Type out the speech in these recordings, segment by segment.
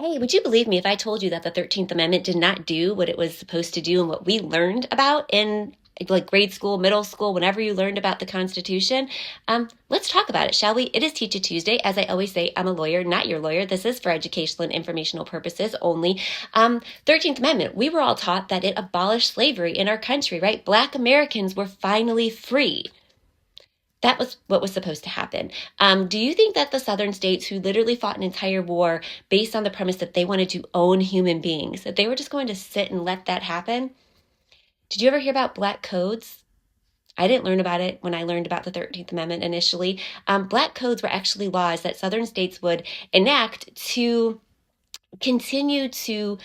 Hey, would you believe me if I told you that the 13th Amendment did not do what it was supposed to do and what we learned about in like grade school, middle school, whenever you learned about the Constitution? Let's talk about it, shall we? It is Teach It Tuesday. As I always say, I'm a lawyer, not your lawyer. This is for educational and informational purposes only. 13th Amendment, we were all taught that it abolished slavery in our country, right? Black Americans were finally free. That was what was supposed to happen. Do you think that the Southern states, who literally fought an entire war based on the premise that they wanted to own human beings, that they were just going to sit and let that happen? Did you ever hear about black codes? I didn't learn about it when I learned about the 13th Amendment initially. Black codes were actually laws that Southern states would enact to continue to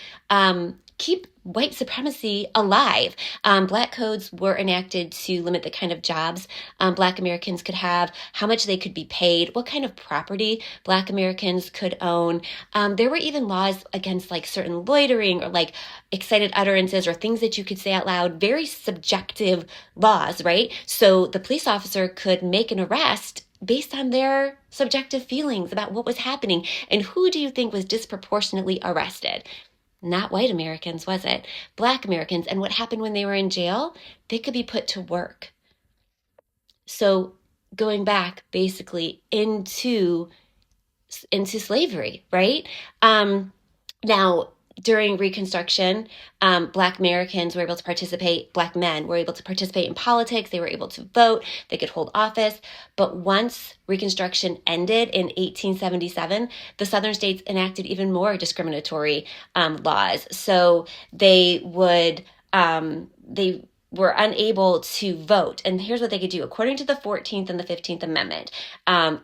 keep white supremacy alive. Black codes were enacted to limit the kind of jobs Black Americans could have, how much they could be paid, what kind of property Black Americans could own. There were even laws against like certain loitering or like excited utterances or things that you could say out loud, very subjective laws, right? So the police officer could make an arrest based on their subjective feelings about what was happening. And who do you think was disproportionately arrested? Not white Americans, was it? Black Americans. And what happened when they were in jail? They could be put to work. So going back basically into slavery, right? Now, during Reconstruction, Black Americans were able to participate, Black men were able to participate in politics, they were able to vote, they could hold office. But once Reconstruction ended in 1877, the Southern states enacted even more discriminatory laws. So they were unable to vote. And here's what they could do. According to the 14th and the 15th Amendment,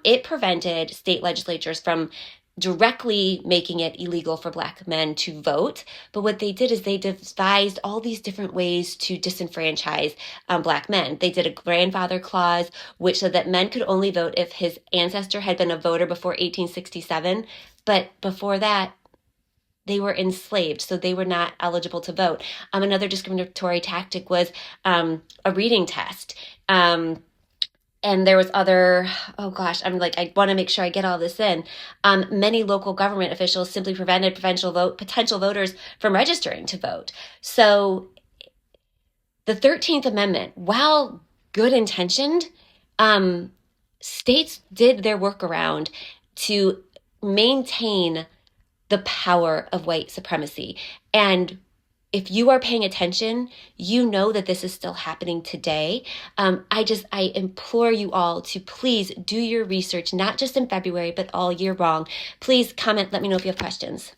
it prevented state legislatures from directly making it illegal for Black men to vote. But what they did is they devised all these different ways to disenfranchise Black men. They did a grandfather clause, which said that men could only vote if his ancestor had been a voter before 1867. But before that, they were enslaved, so they were not eligible to vote. Another discriminatory tactic was a reading test. And there was oh gosh, I want to make sure I get all this in. Many local government officials simply prevented potential voters from registering to vote. So the 13th Amendment, while good intentioned, states did their workaround to maintain the power of white supremacy. And if you are paying attention, you know that this is still happening today. I implore you all to please do your research, not just in February, but all year long. Please comment, let me know if you have questions.